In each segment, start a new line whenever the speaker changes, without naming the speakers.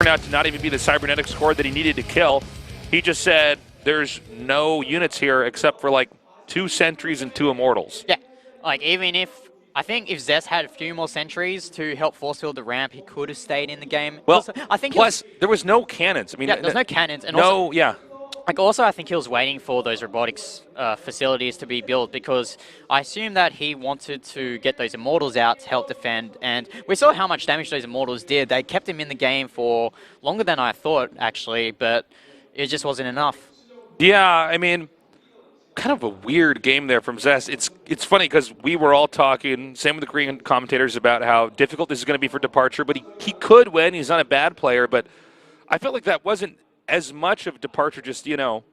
out to not even be the cybernetic squad that he needed to kill. He just said there's no units here except for like 2 sentries and 2 immortals.
Yeah, like even if, I think if Zest had a few more sentries to help force field the ramp, he could have stayed in the game.
Well,
also, I think
plus there was no cannons. I mean,
yeah, there's no cannons. And
no,
also,
yeah.
like also, I think he was waiting for those robotics facilities to be built because I assume that he wanted to get those immortals out to help defend. And we saw how much damage those immortals did. They kept him in the game for longer than I thought, actually, but it just wasn't enough.
Yeah, I mean, kind of a weird game there from Zest. It's funny because we were all talking, same with the Korean commentators, about how difficult this is going to be for Departure, but he could win. He's not a bad player, but I felt like that wasn't as much of Departure just, you know,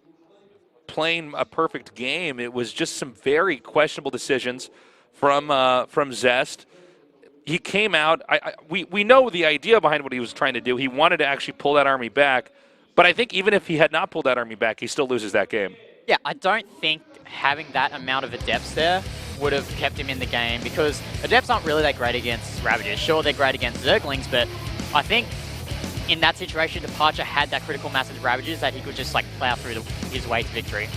playing a perfect game. It was just some very questionable decisions from Zest. He came out, we know the idea behind what he was trying to do. He wanted to actually pull that army back, but I think even if he had not pulled that army back, he still loses that game.
Yeah, I don't think having that amount of adepts there would have kept him in the game because adepts aren't really that great against Ravagers. Sure, they're great against Zerglings, but I think in that situation, Departure had that critical mass of Ravagers that he could just like plow through his way to victory.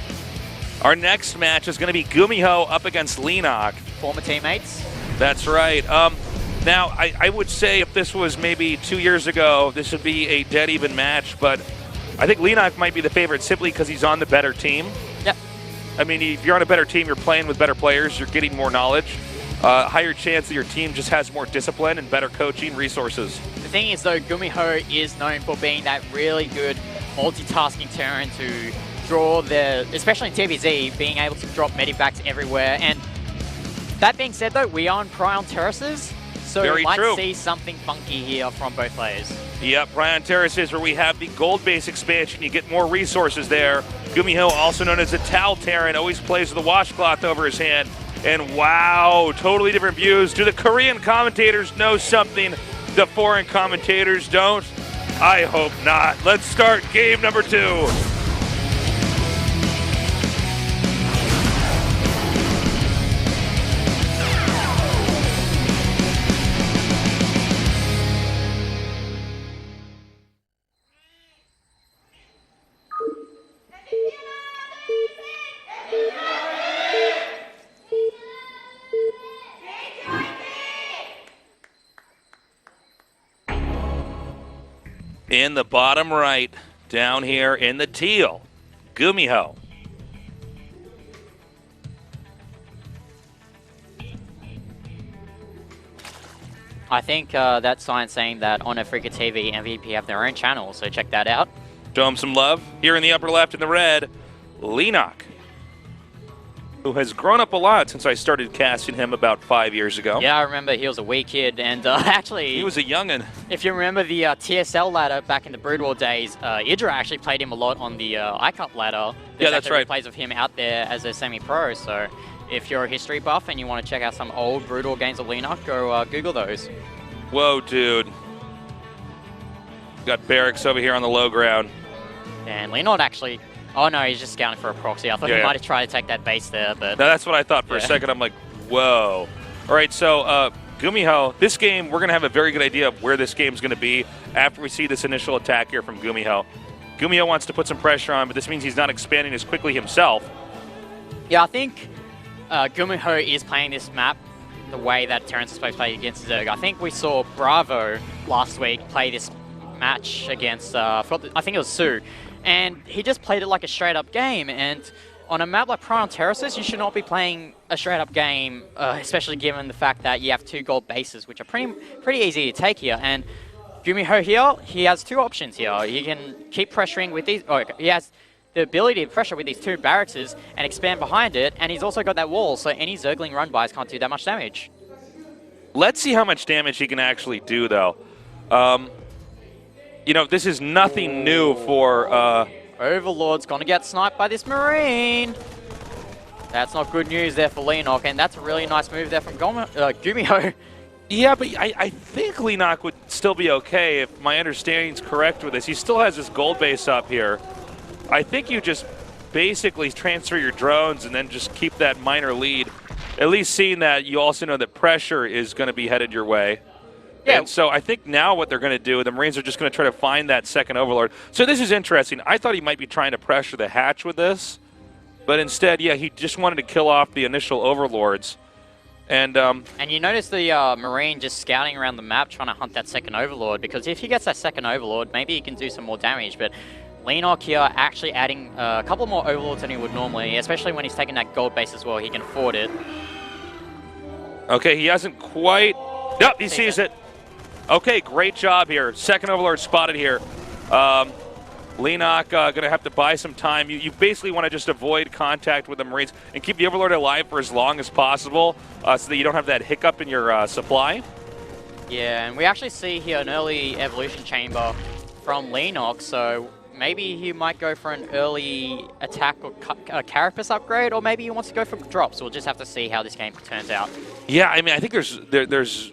Our next match is going to be GuMiho up against Leenock.
Former teammates.
That's right. Now, I would say if this was maybe 2 years ago, this would be a dead even match, but I think Leenock might be the favorite simply because he's on the better team.
Yep.
I mean, if you're on a better team, you're playing with better players, you're getting more knowledge, higher chance that your team just has more discipline and better coaching resources.
The thing is, though, GuMiho is known for being that really good multitasking Terran to draw the, especially in TVZ, being able to drop medivacks everywhere. And that being said, though, we are on Prion Terraces, so we might see something funky here from both players.
Yep, Prion Terraces, where we have the gold base expansion. You get more resources there. GuMiho, also known as a Tal Terran, always plays with a washcloth over his hand. And wow, totally different views. Do the Korean commentators know something the foreign commentators don't? I hope not. Let's start game number 2. In the bottom right, down here in the teal, GuMiho.
I think that sign saying that on Africa TV, MVP have their own channel, so check that out.
Show him some love. Here in the upper left in the red, Leenock, who has grown up a lot since I started casting him about 5 years ago.
Yeah, I remember he was a wee kid, and actually...
He was a youngin'.
If you remember the TSL ladder back in the Brood War days, Idra actually played him a lot on the iCup ladder.
Yeah, that's right.
Plays of him out there as a semi-pro, so if you're a history buff and you want to check out some old Brood War games of Leenock, go Google those.
Whoa, dude. Got barracks over here on the low ground.
And Leenock actually... Oh no, he's just scouting for a proxy. I thought he might have tried to take that base there, but...
Now, that's what I thought for a second. I'm like, whoa. All right, so GuMiho, this game, we're going to have a very good idea of where this game's going to be after we see this initial attack here from GuMiho. GuMiho wants to put some pressure on, but this means he's not expanding as quickly himself.
Yeah, I think GuMiho is playing this map the way that Terrence is supposed to play against Zerg. I think we saw Bravo last week play this match against, I think it was Sue. And he just played it like a straight-up game. And on a map like Prion Terraces, you should not be playing a straight-up game, especially given the fact that you have 2 gold bases, which are pretty easy to take here. And GuMiho here, he has 2 options here. He can keep pressuring with these... Oh, he has the ability to pressure with these 2 barracks and expand behind it. And he's also got that wall, so any Zergling run-bys can't do that much damage.
Let's see how much damage he can actually do, though. You know, this is nothing new for...
Overlord's gonna get sniped by this Marine. That's not good news there for Leenock, and that's a really nice move there from GuMiho.
Yeah, but I think Leenock would still be okay if my understanding's correct with this. He still has his gold base up here. I think you just basically transfer your drones and then just keep that minor lead. At least seeing that, you also know that pressure is going to be headed your way.
Yeah.
And so I think now what they're going to do, the Marines are just going to try to find that second Overlord. So this is interesting. I thought he might be trying to pressure the hatch with this, but instead, yeah, he just wanted to kill off the initial Overlords. And
you notice the Marine just scouting around the map trying to hunt that second Overlord, because if he gets that second Overlord, maybe he can do some more damage. But Leenock here actually adding a couple more Overlords than he would normally, especially when he's taking that gold base as well. He can afford it.
Okay, he hasn't quite... Yep, he sees it. Okay, great job here. Second Overlord spotted here. Leenock going to have to buy some time. You basically want to just avoid contact with the Marines and keep the Overlord alive for as long as possible so that you don't have that hiccup in your supply.
Yeah, and we actually see here an early evolution chamber from Leenock, so maybe he might go for an early attack or carapace upgrade, or maybe he wants to go for drops. We'll just have to see how this game turns out.
Yeah, I mean, I think there's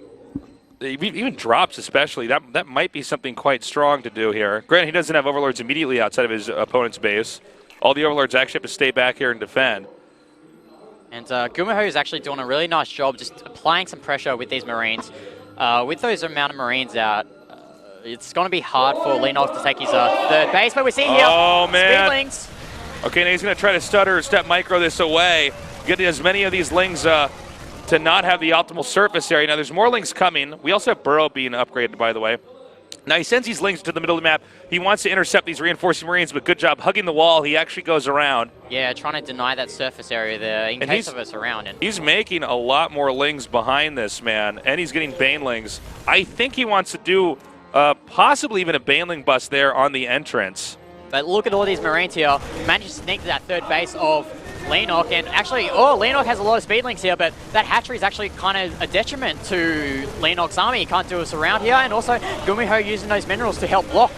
even drops especially. That might be something quite strong to do here. Granted, he doesn't have Overlords immediately outside of his opponent's base. All the Overlords actually have to stay back here and defend.
And GuMiho is actually doing a really nice job just applying some pressure with these Marines. With those amount of Marines out, it's going to be hard for Leenock to take his third base, but we're seeing here Speedlings.
Okay, now he's going to try to stutter step micro this away, get as many of these Lings to not have the optimal surface area. Now there's more Lings coming. We also have Burrow being upgraded, by the way. Now he sends these Lings to the middle of the map. He wants to intercept these reinforcing Marines, but good job hugging the wall. He actually goes around.
Yeah, trying to deny that surface area there in case of us around. And
he's making a lot more Lings behind this, man, and he's getting Banelings. I think he wants to do possibly even a Baneling bust there on the entrance.
But look at all these Marines here. Managed to sneak to that third base of Leenock, and actually, Leenock has a lot of Speedlings here, but that hatchery is actually kind of a detriment to Leenock's army. He can't do us around here, and also GuMiho using those minerals to help block.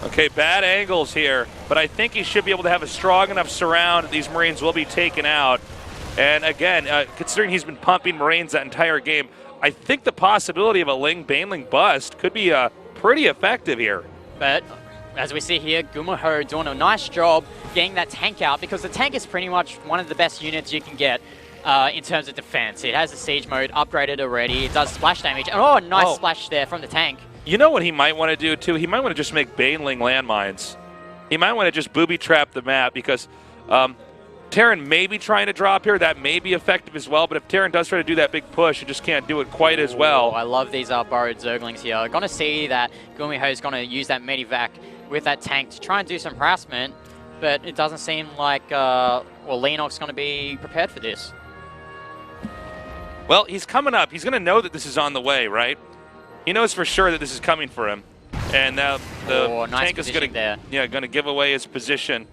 Okay, bad angles here, but I think he should be able to have a strong enough surround that these Marines will be taken out. And again, considering he's been pumping Marines that entire game, I think the possibility of a Baneling bust could be pretty effective here.
But as we see here, GuMiho doing a nice job getting that tank out, because the tank is pretty much one of the best units you can get in terms of defense. It has the siege mode upgraded already. It does splash damage. And nice splash there from the tank.
You know what he might want to do too? He might want to just make Baneling landmines. He might want to just booby trap the map, because Terran may be trying to drop here. That may be effective as well, but if Terran does try to do that big push, he just can't do it quite as well.
I love these borrowed Zerglings here. Going to see that GuMiho is going to use that Medivac with that tank to try and do some harassment, but it doesn't seem like Leenock's going to be prepared for this.
Well, he's coming up. He's going to know that this is on the way, right? He knows for sure that this is coming for him. And now the
nice
tank is going
to
give away his position.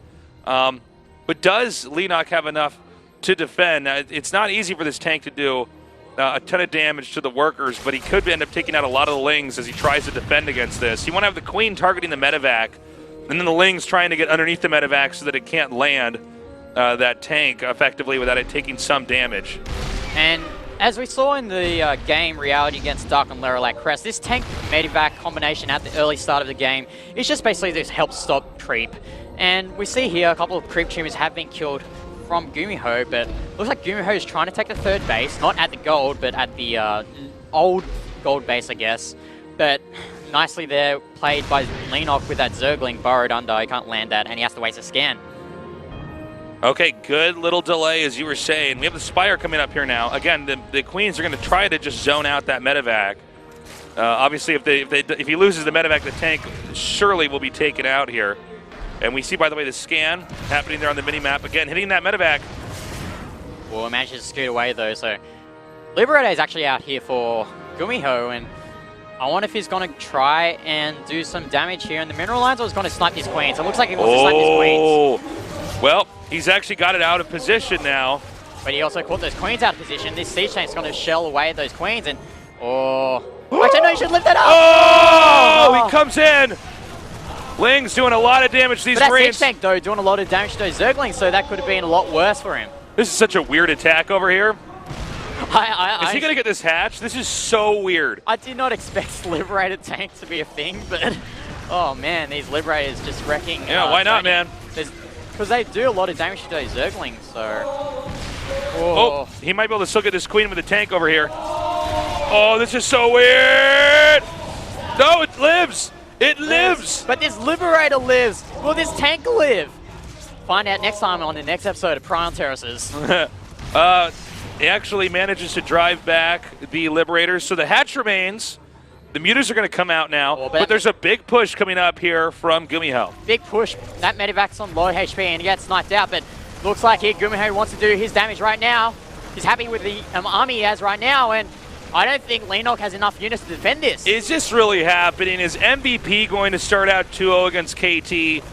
But does Leenock have enough to defend? It's not easy for this tank to do a ton of damage to the workers, but he could end up taking out a lot of the Lings as he tries to defend against this. You want to have the Queen targeting the medevac, and then the Lings trying to get underneath the medevac so that it can't land that tank effectively without it taking some damage.
And as we saw in the game reality against Dark and Leralac Crest, this tank medevac combination at the early start of the game is just basically this help stop creep. And we see here a couple of creep tumors have been killed from GuMiho, but looks like GuMiho is trying to take the third base, not at the gold, but at the old gold base, I guess. But nicely there, played by Leenock with that Zergling burrowed under. He can't land that, and he has to waste a scan.
Okay, good little delay, as you were saying. We have the Spire coming up here now. Again, the Queens are going to try to just zone out that medevac. Obviously, if he loses the medevac, the tank surely will be taken out here. And we see, by the way, the scan happening there on the mini-map. Again, hitting that medevac.
Well, it manages to scoot away, though. So Liberator is actually out here for GuMiho, and I wonder if he's going to try and do some damage here in the mineral lines, or he's going to snipe these Queens. It looks like he wants to snipe these Queens.
Well, he's actually got it out of position now.
But he also caught those Queens out of position. This siege tank is going to shell away at those Queens, and actually, no, you should lift that up!
Oh! He comes in! Ling's doing a lot of damage to these
Marines.
Marines.
Siege tank, though, doing a lot of damage to those Zerglings, so that could have been a lot worse for him.
This is such a weird attack over here. Is he going to get this hatch? This is so weird.
I did not expect Liberated tank to be a thing, but oh man, these Liberators just wrecking.
Yeah, why not, man?
Because they do a lot of damage to those Zerglings, so.
Oh, he might be able to still get this Queen with the tank over here. Oh, this is so weird. No, it lives. It lives.
But this Liberator lives. Will this tank live? Find out next time on the next episode of Prion Terraces.
He actually manages to drive back the Liberators. So the hatch remains. The Mutas are going to come out now. But there's a big push coming up here from GuMiho.
Big push. That Medivac's on low HP and he gets sniped out. But looks like here GuMiho wants to do his damage right now. He's happy with the army he has right now. And I don't think Leenock has enough units to defend this.
Is this really happening? Is MVP going to start out 2-0 against KT?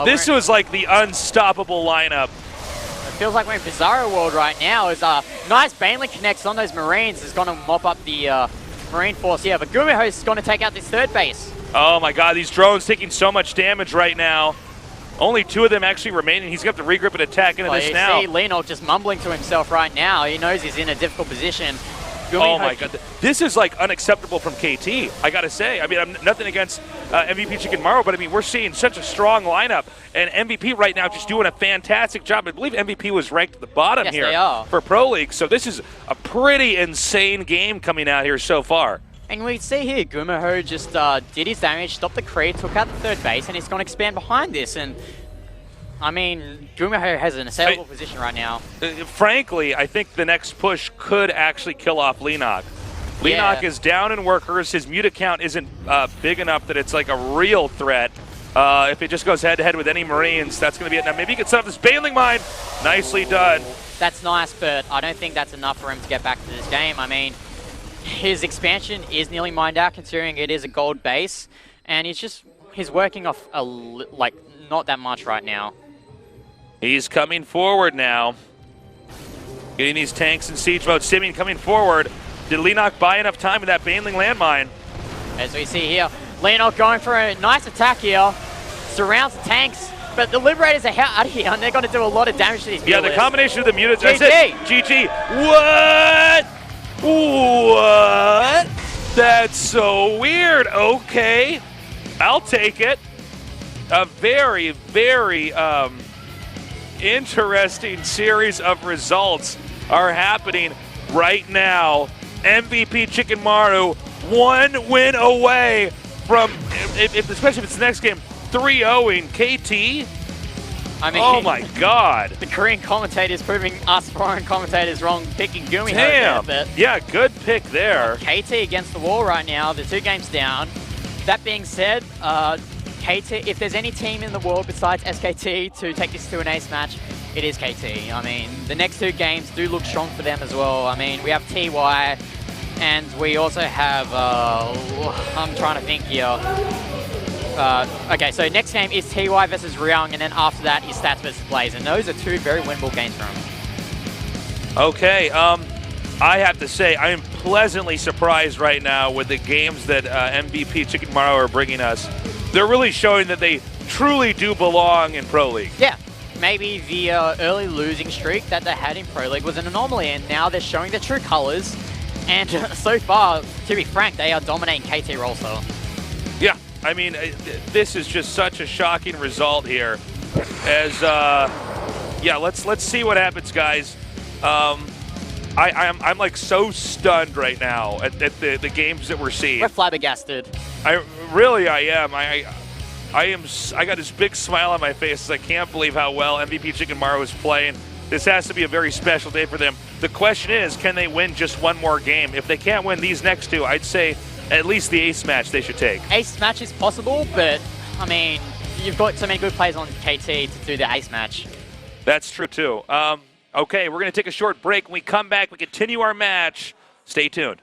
This was like the unstoppable lineup.
It feels like we're in Bizarro World right now. As nice Baneling connects on those Marines is going to mop up the Marine force here. But GuMiho is going to take out this third base.
Oh my god, these drones taking so much damage right now. Only 2 of them actually remaining. He's going to have to regroup and attack into this now.
You see Leenock just mumbling to himself right now. He knows he's in a difficult position.
Oh my god, this is like unacceptable from KT, I gotta say. I mean, I'm nothing against MVP Chicken Morrow, but I mean, we're seeing such a strong lineup, and MVP right now just doing a fantastic job. I believe MVP was ranked at the bottom here for Pro League, so this is a pretty insane game coming out here so far.
And we see here, GuMiho just did his damage, stopped the creep, took out the third base, and he's going to expand behind this. And I mean, GuMiho has an assailable position right now.
Frankly, I think the next push could actually kill off Leenock. Leenock is down in workers. His muta count isn't big enough that it's like a real threat. If it just goes head-to-head with any Marines, that's going to be it. Now, maybe he can set up this Baneling Mine. Nicely done.
That's nice, but I don't think that's enough for him to get back to this game. I mean, his expansion is nearly mined out, considering it is a gold base. And he's working off, like, not that much right now.
He's coming forward now. Getting these tanks in siege mode. Simeon coming forward. Did Leenock buy enough time in that Baneling landmine?
As we see here, Leenock going for a nice attack here. Surrounds the tanks, but the Liberators are out here, and they're going to do a lot of damage to these
the combination of the mutants. That's
GG.
it. GG. What? What? That's so weird. Okay. I'll take it. A very, very interesting series of results are happening right now. MVP Chicken Maru 1 win away from, especially if it's the next game, 3-0ing KT.
I mean,
oh my god.
The Korean commentators proving us foreign commentators wrong, picking GuMiho.
Damn.
There,
yeah, good pick there.
KT against the wall right now. They're 2 games down. That being said, KT, if there's any team in the world besides SKT to take this to an ace match, it is KT. I mean, the next 2 games do look strong for them as well. I mean, we have TY, and we also have, I'm trying to think here. Okay, so next game is TY versus Ryung, and then after that is Stats versus Blaze, and those are 2 very winnable games for them.
Okay, I have to say, I am pleasantly surprised right now with the games that MVP Chicken Maru are bringing us. They're really showing that they truly do belong in Pro League.
Yeah, maybe the early losing streak that they had in Pro League was an anomaly, and now they're showing their true colors. And so far, to be frank, they are dominating KT Rollstar. Yeah,
I mean, this is just such a shocking result here. As yeah, let's see what happens, guys. I'm like so stunned right now at the games that we're seeing.
We're flabbergasted.
I am. I got this big smile on my face as I can't believe how well MVP Chicken Maru is playing. This has to be a very special day for them. The question is, can they win just one more game? If they can't win these next 2, I'd say at least the ace match they should take.
Ace match is possible, but I mean, you've got so many good players on KT to do the ace match.
That's true too. Okay, we're going to take a short break. When we come back, we continue our match. Stay tuned.